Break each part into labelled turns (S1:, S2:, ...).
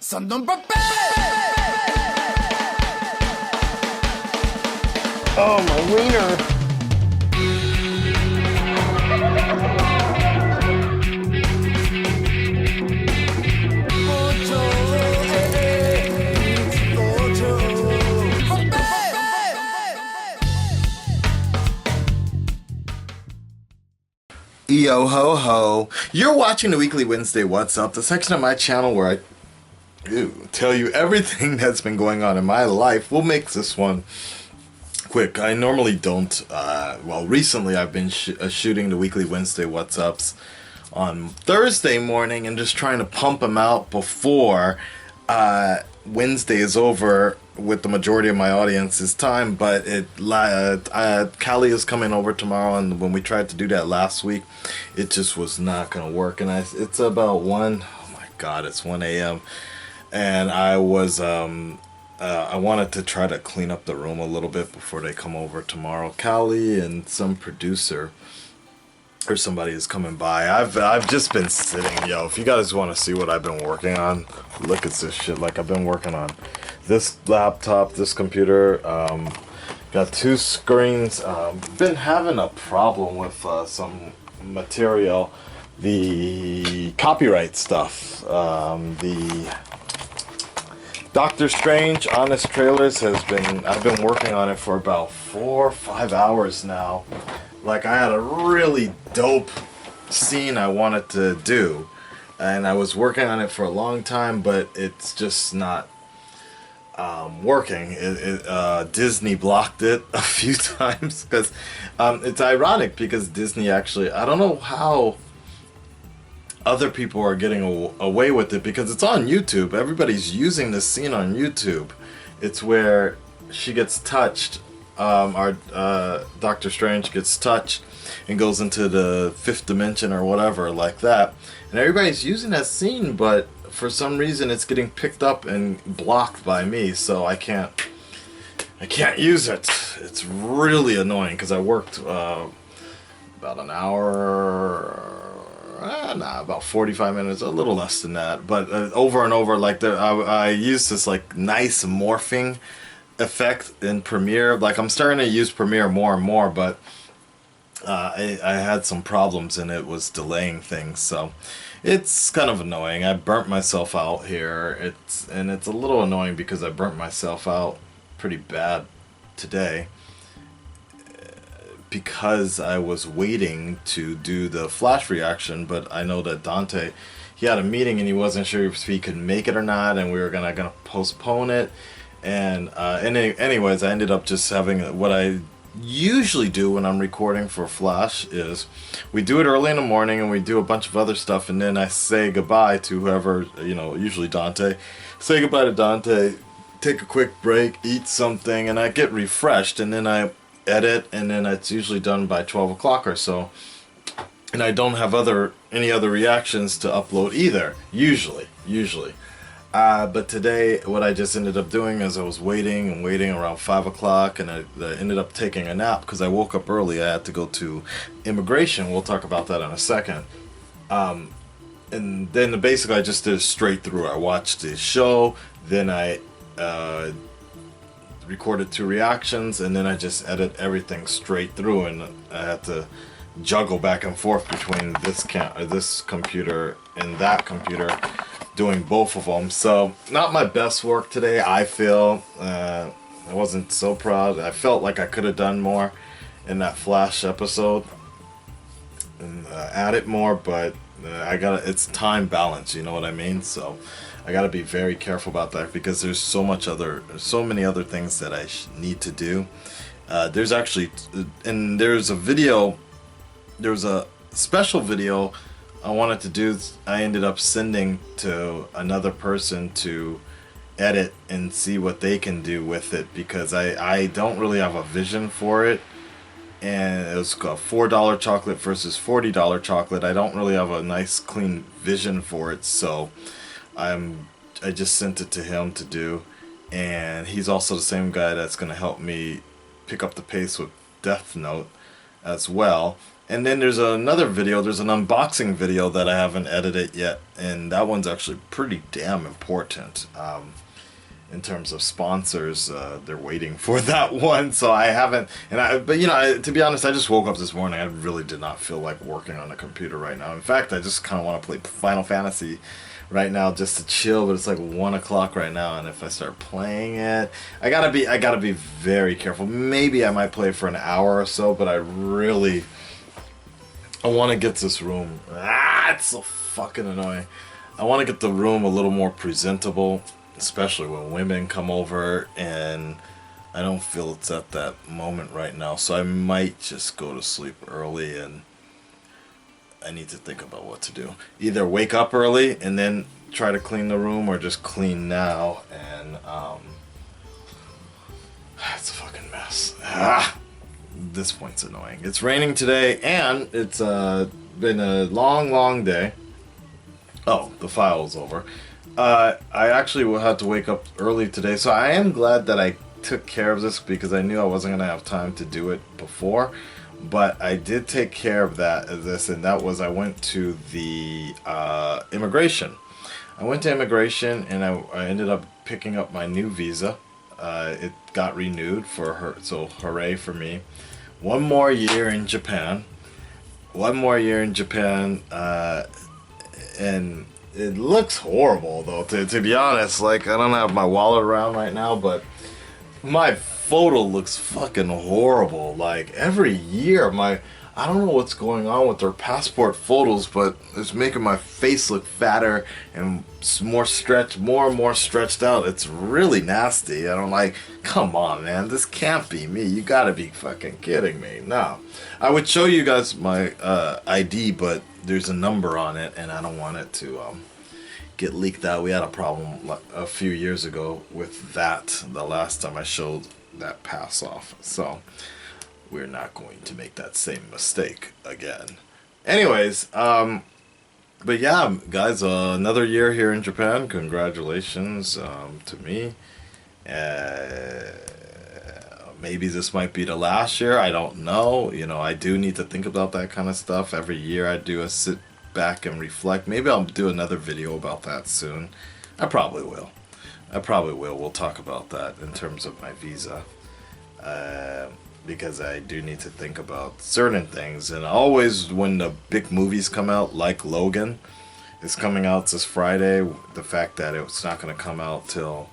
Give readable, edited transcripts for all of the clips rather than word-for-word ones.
S1: Son d'un papel!
S2: Oh, my wiener.
S3: Yo ho ho. You're watching the Weekly Wednesday What's Up, the section of my channel where I tell you everything that's been going on in my life. We'll make this one quick. I normally don't, well, recently I've been shooting the Weekly Wednesday What's Ups on Thursday morning and just trying to pump them out before Wednesday is over with the majority of my audience's time. But Callie is coming over tomorrow, and when we tried to do that last week, it just was not gonna work. And it's about 1, oh my god, it's 1 a.m. and I was I wanted to try to clean up the room a little bit before they come over tomorrow. Callie and some producer or somebody is coming by. I've just been sitting, yo. If you guys want to see what I've been working on, look at this shit. Like, I've been working on this laptop, this computer. Got 2 screens. Been having a problem with some material, the copyright stuff. The Doctor Strange Honest Trailers I've been working on it for about 4 or 5 hours now. Like, I had a really dope scene I wanted to do, and I was working on it for a long time, but it's just not working. Disney blocked it a few times, because it's ironic, because Disney actually, I don't know how other people are getting away with it, because it's on YouTube. Everybody's using this scene on YouTube. It's where she gets touched. Our Doctor Strange gets touched and goes into the 5th dimension or whatever like that, and everybody's using that scene, but for some reason it's getting picked up and blocked by me, so I can't use it. It's really annoying, because I worked about an hour, about 45 minutes, a little less than that, but over and over, like I used this like nice morphing effect in Premiere. Like, I'm starting to use Premiere more and more, but I had some problems and it was delaying things, so it's kind of annoying. I burnt myself out here. It's a little annoying because I burnt myself out pretty bad today, because I was waiting to do the flash reaction, but I know that Dante, he had a meeting and he wasn't sure if he could make it or not, and we were gonna postpone it. And anyways, I ended up just having what I usually do when I'm recording for Flash is we do it early in the morning and we do a bunch of other stuff, and then I say goodbye to whoever, usually Dante. Say goodbye to Dante, take a quick break, eat something, and I get refreshed, and then I edit, and then it's usually done by 12 o'clock or so. And I don't have any other reactions to upload either, usually. But today, what I just ended up doing is I was waiting around 5 o'clock, and I ended up taking a nap because I woke up early. I had to go to immigration. We'll talk about that in a second. And then basically I just did it straight through. I watched the show, then I recorded 2 reactions, and then I just edit everything straight through, and I had to juggle back and forth between this computer and that computer, doing both of them. So not my best work today, I feel. I wasn't so proud. I felt like I could have done more in that Flash episode and added more, but it's time balance, you know what I mean? So I gotta be very careful about that, because there's so many other things that I need to do. There's actually, and there's a special video I wanted to do. I ended up sending to another person to edit and see what they can do with it, because I don't really have a vision for it, and it was a $4 chocolate versus $40 chocolate. I don't really have a nice clean vision for it, so I just sent it to him to do, and he's also the same guy that's going to help me pick up the pace with Death Note as well. And then there's another video, there's an unboxing video that I haven't edited yet, and that one's actually pretty damn important. In terms of sponsors, they're waiting for that one, so I haven't, but you know, to be honest, I just woke up this morning, I really did not feel like working on a computer right now. In fact, I just kind of want to play Final Fantasy right now just to chill, but it's like 1 o'clock right now, and if I start playing it, I gotta be very careful. Maybe I might play for an hour or so, but I want to get this room. It's so fucking annoying. I want to get the room a little more presentable, especially when women come over, and I don't feel it's at that moment right now. So I might just go to sleep early, and I need to think about what to do. Either wake up early and then try to clean the room, or just clean now, and it's a fucking mess. This point's annoying. It's raining today, and it's been a long day. Oh, the file's over. I actually had to wake up early today, so I am glad that I took care of this, because I knew I wasn't going to have time to do it before. But I did take care of this, and that was I went to the immigration. I went to immigration, and I ended up picking up my new visa. It got renewed for her, so hooray for me. One more year in Japan. And it looks horrible, though, to be honest. Like, I don't have my wallet around right now, but my photo looks fucking horrible. Like, every year, I don't know what's going on with their passport photos, but it's making my face look fatter and more and more stretched out. It's really nasty. I don't like, come on, man, this can't be me. You gotta be fucking kidding me. No. I would show you guys my ID, but there's a number on it, and I don't want it to get leaked out. We had a problem a few years ago with that, the last time I showed that pass off. So we're not going to make that same mistake again. Anyways, but yeah, guys, another year here in Japan. Congratulations to me. Maybe this might be the last year. I don't know. You know, I do need to think about that kind of stuff. Every year I do a sit back and reflect. Maybe I'll do another video about that soon. I probably will. We'll talk about that in terms of my visa. Because I do need to think about certain things. And always when the big movies come out, like Logan is coming out this Friday, the fact that it's not going to come out till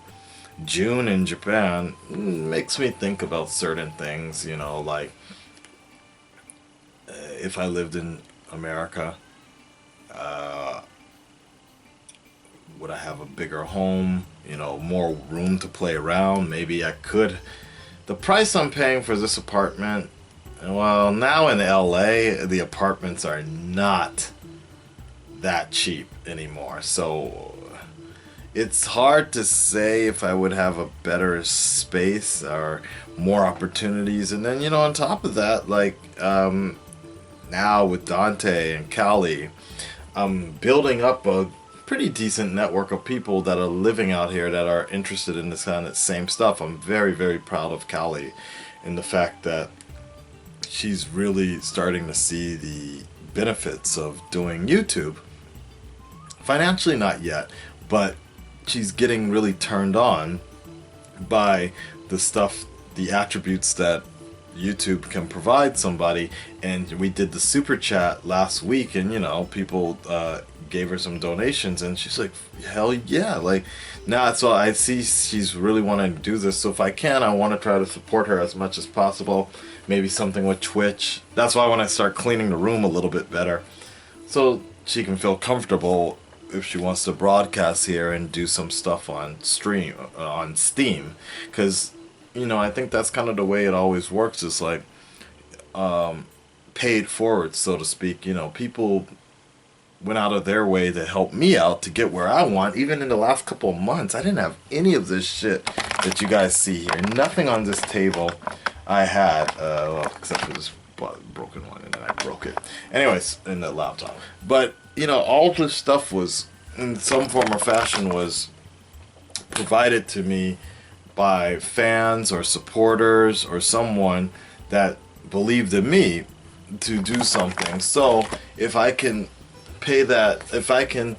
S3: June in Japan makes me think about certain things, you know, like if I lived in America, would I have a bigger home, you know, more room to play around? Maybe I could. The price I'm paying for this apartment, well, now in LA, the apartments are not that cheap anymore. So it's hard to say if I would have a better space or more opportunities. And then, you know, on top of that, like now with Dante and Callie, I'm building up a pretty decent network of people that are living out here that are interested in this kind of same stuff. I'm very, very proud of Callie in the fact that she's really starting to see the benefits of doing YouTube. Financially, not yet, but she's getting really turned on by the stuff, the attributes that YouTube can provide somebody. And we did the super chat last week, and you know, people gave her some donations, and she's like, hell yeah, like now. So I see she's really wanting to do this, so if I can, I want to try to support her as much as possible. Maybe something with Twitch. That's why when I start cleaning the room a little bit better, so she can feel comfortable if she wants to broadcast here and do some stuff on stream on Steam, because you know, I think that's kind of the way it always works. It's like paid forward, so to speak. You know, people went out of their way to help me out to get where I want. Even in the last couple of months, I didn't have any of this shit that you guys see here. Nothing on this table I had, well, except for this broken one, and then I broke it. Anyways, in the laptop. But, you know, all this stuff was, in some form or fashion, was provided to me by fans or supporters or someone that believed in me to do something. So if I can pay that, if I can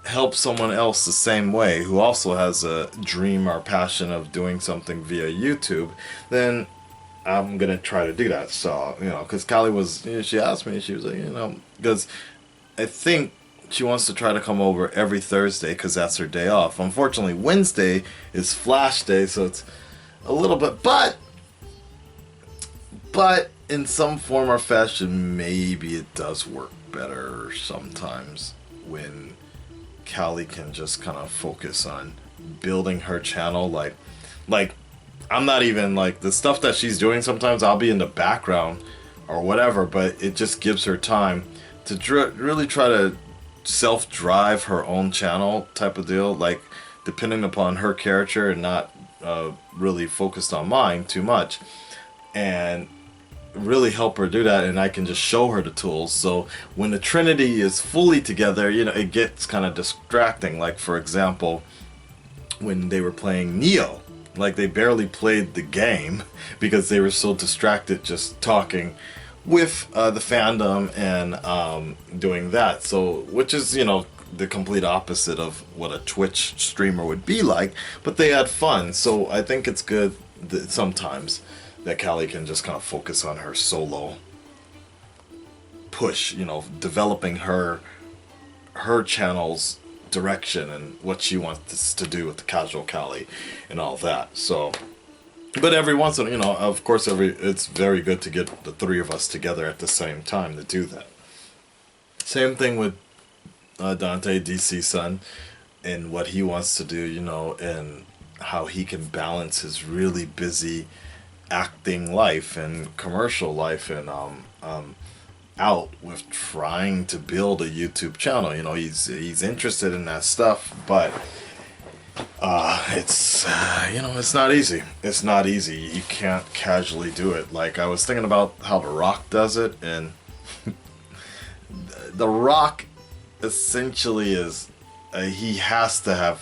S3: help someone else the same way who also has a dream or passion of doing something via YouTube, then I'm gonna try to do that. So, you know, because Callie was, you know, she asked me, she was like, you know, because I think she wants to try to come over every Thursday because that's her day off. Unfortunately, Wednesday is Flash Day, so it's a little bit, but in some form or fashion, maybe it does work better sometimes when Callie can just kind of focus on building her channel. Like I'm not even like the stuff that she's doing. Sometimes I'll be in the background or whatever, but it just gives her time to really try to self-drive her own channel type of deal. Like depending upon her character and not really focused on mine too much, and really help her do that, and I can just show her the tools. So when the Trinity is fully together, you know, it gets kind of distracting. Like for example, when they were playing Neo, like they barely played the game because they were so distracted just talking with the fandom and doing that. So which is, you know, the complete opposite of what a Twitch streamer would be like, but they had fun. So I think it's good that sometimes that Callie can just kind of focus on her solo push, you know, developing her channel's direction and what she wants to do with the casual Callie and all that. So, but every once in, you know, of course, it's very good to get the three of us together at the same time to do that. Same thing with Dante, DC Son, and what he wants to do, you know, and how he can balance his really busy acting life and commercial life and out with trying to build a YouTube channel. You know, he's interested in that stuff, but it's you know, it's not easy. It's not easy. You can't casually do it. Like I was thinking about how The Rock does it, and The Rock essentially is he has to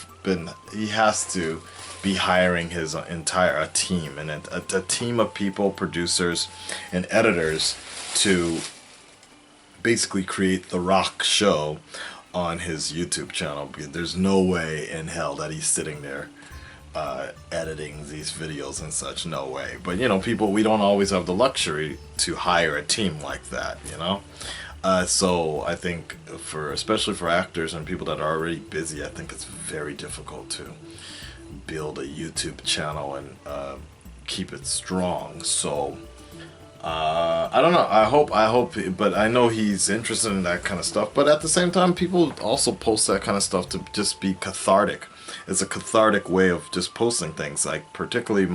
S3: be hiring his entire team and a team of people, producers and editors to basically create The Rock show on his YouTube channel. There's no way in hell that he's sitting there editing these videos and such. No way. But you know, we don't always have the luxury to hire a team like that, you know. So I think especially for actors and people that are already busy, I think it's very difficult to build a YouTube channel and keep it strong. So I don't know. I hope, but I know he's interested in that kind of stuff. But at the same time, people also post that kind of stuff to just be cathartic. It's a cathartic way of just posting things. Like particularly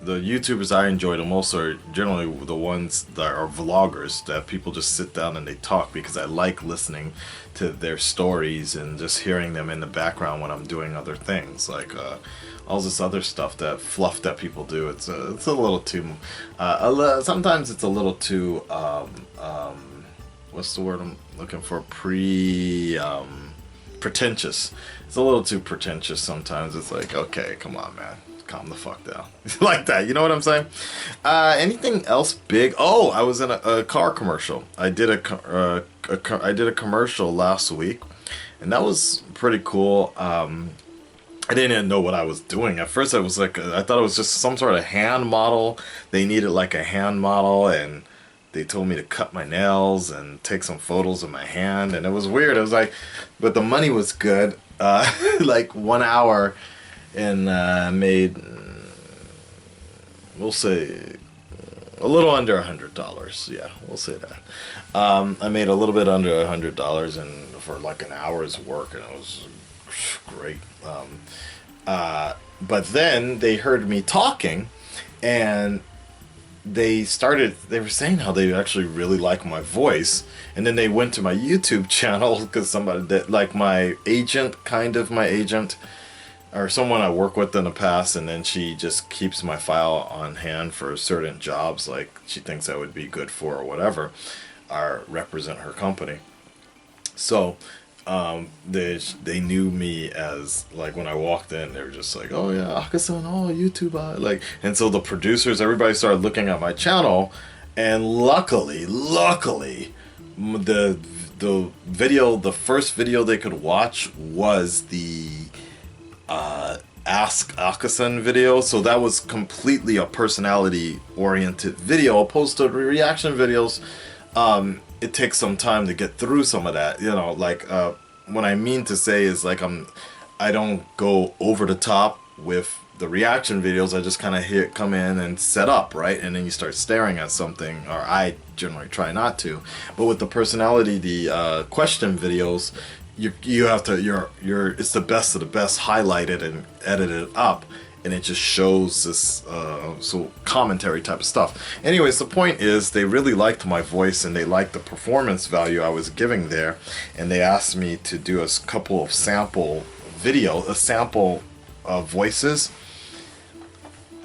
S3: the YouTubers I enjoy the most are generally the ones that are vloggers, that people just sit down and they talk, because I like listening to their stories and just hearing them in the background when I'm doing other things, like all this other stuff, that fluff that people do. It's a little too sometimes it's a little too what's the word I'm looking for, pretentious. It's a little too pretentious sometimes. It's like, okay, come on, man, calm the fuck down. Like that, you know what I'm saying? Anything else big? Oh, I was in a car commercial. I did a commercial last week, and that was pretty cool. I didn't even know what I was doing. At first I was like, I thought it was just some sort of hand model. They needed like a hand model, and they told me to cut my nails and take some photos of my hand, and it was weird. It was like, but the money was good. Like 1 hour, and made, we'll say, a little under $100. Yeah, we'll say that. I made a little bit under $100 and for like an hour's work, and it was great. But then they heard me talking, and they were saying how they actually really like my voice, and then they went to my YouTube channel, because somebody that, like my agent, or someone I work with in the past, and then she just keeps my file on hand for certain jobs, like she thinks I would be good for or whatever, or represent her company. So they knew me as, like, when I walked in, they were just like, oh yeah, Akasan, oh YouTube, like, and so the producers, everybody started looking at my channel, and luckily, the video, the first video they could watch was the Ask Akasan video, so that was completely a personality oriented video opposed to reaction videos. It takes some time to get through some of that, you know, like what I mean to say is, like, I don't go over the top with the reaction videos. I just kind of come in and set up, right, and then you start staring at something, or I generally try not to. But with the personality, the question videos, you have to, it's the best of the best, highlighted and edited up, and it just shows this so commentary type of stuff. Anyways, the point is, they really liked my voice and they liked the performance value I was giving there, and they asked me to do a couple of sample voices.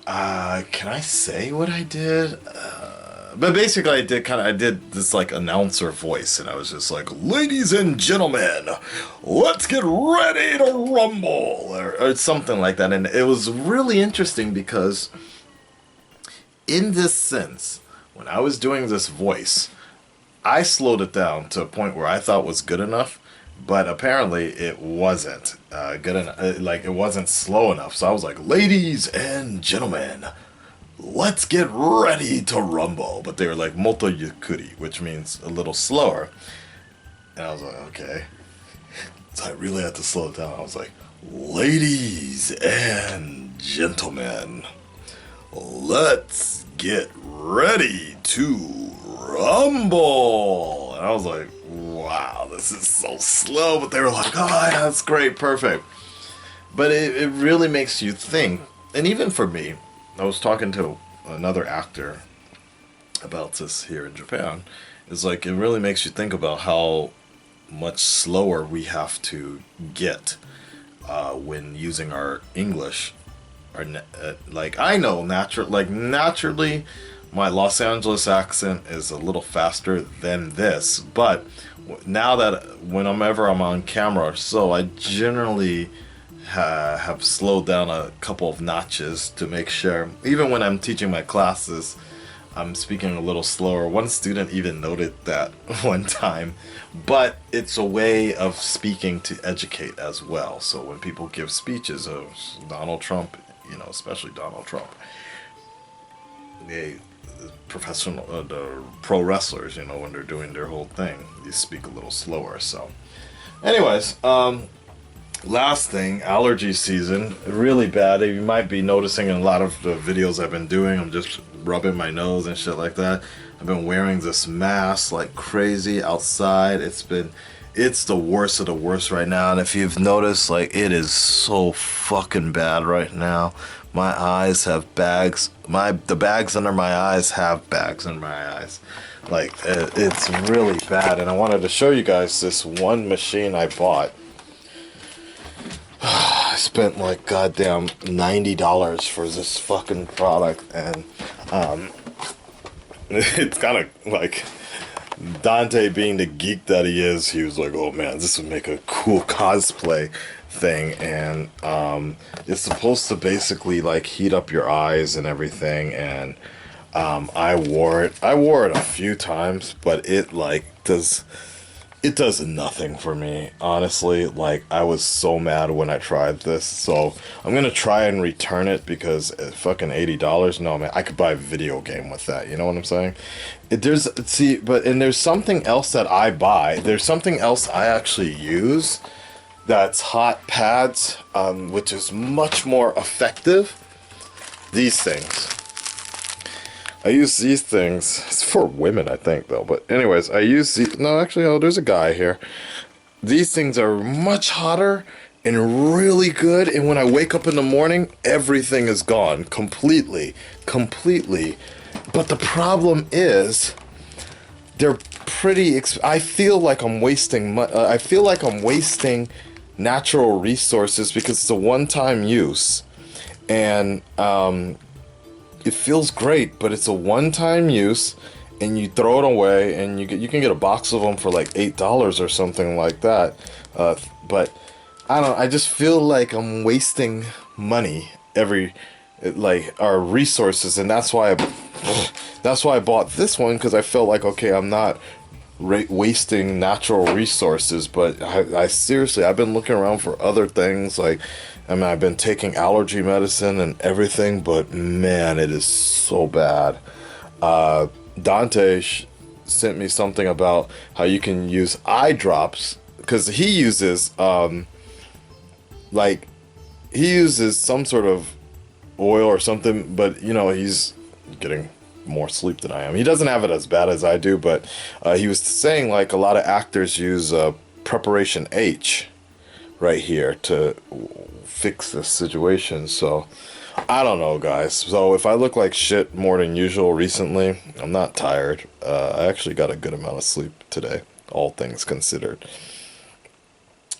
S3: Can I say what I did? But basically, I did this, like, announcer voice, and I was just like, ladies and gentlemen, let's get ready to rumble, or something like that. And it was really interesting because, in this sense, when I was doing this voice, I slowed it down to a point where I thought was good enough, but apparently it wasn't good enough. Like, it wasn't slow enough. So I was like, ladies and gentlemen, let's get ready to rumble. But they were like moto yukuri, which means a little slower. And I was like, okay. So I really had to slow it down. I was like, ladies and gentlemen, let's get ready to rumble. And I was like, wow, this is so slow. But they were like, oh yeah, that's great, perfect. But it really makes you think. And even for me, I was talking to another actor about this here in Japan. It's like, it really makes you think about how much slower we have to get when using our English. Like, I know naturally my Los Angeles accent is a little faster than this, but now that whenever I'm on camera, so I generally have slowed down a couple of notches to make sure, even when I'm teaching my classes, I'm speaking a little slower. One student even noted that one time, but it's a way of speaking to educate as well. So when people give speeches of Donald Trump, you know, especially Donald Trump, the pro wrestlers, you know, when they're doing their whole thing, you speak a little slower. So anyways, last thing, allergy season, really bad. You might be noticing in a lot of the videos I've been doing, I'm just rubbing my nose and shit like that. I've been wearing this mask like crazy outside. It's the worst of the worst right now. And if you've noticed, like, it is so fucking bad right now. My eyes have bags. The bags under my eyes have bags under my eyes. Like, it's really bad. And I wanted to show you guys this one machine I bought. I spent like goddamn $90 for this fucking product, and it's kind of like Dante, being the geek that he is, he was like, oh man, this would make a cool cosplay thing. And it's supposed to basically like heat up your eyes and everything. And I wore it a few times, but it does nothing for me, honestly. Like, I was so mad when I tried this, so I'm gonna try and return it, because fucking $80, no man, I could buy a video game with that, you know what I'm saying? There's something else that I buy, there's something else I actually use, that's hot pads, which is much more effective. These things. I use these things. It's for women, I think, though. But anyways, I use these. No, actually, oh, there's a guy here. These things are much hotter and really good. And when I wake up in the morning, everything is gone completely. But the problem is, they're pretty. I feel like I'm wasting. I feel like I'm wasting natural resources, because it's a one-time use, and it feels great, but it's a one-time use, and you throw it away, and you can get a box of them for like $8 or something like that. But I don't. I just feel like I'm wasting money our resources, and that's why I bought this one, because I felt like, okay, I'm not wasting natural resources. But I seriously, I've been looking around for other things. Like, I mean, I've been taking allergy medicine and everything, but man, it is so bad. Dante sent me something about how you can use eye drops, because he uses he uses some sort of oil or something, but you know, he's getting more sleep than I am. He doesn't have it as bad as I do, but he was saying like a lot of actors use preparation H right here to fix this situation. So I don't know, guys. So if I look like shit more than usual recently, I'm not tired. I actually got a good amount of sleep today, all things considered.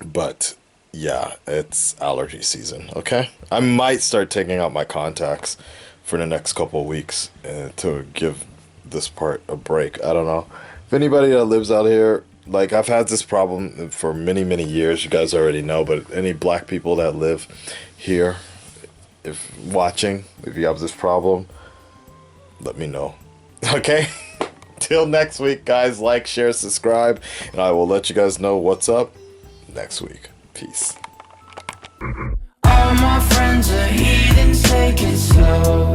S3: But yeah, it's allergy season, okay? I might start taking out my contacts for the next couple of weeks to give this part a break. I don't know. If anybody that lives out here, like, I've had this problem for many, many years. You guys already know, but any black people that live here, if you have this problem, let me know. Okay? Till next week, guys. Like, share, subscribe, and I will let you guys know what's up next week. Peace.
S1: All my friends are heathens, take it slow.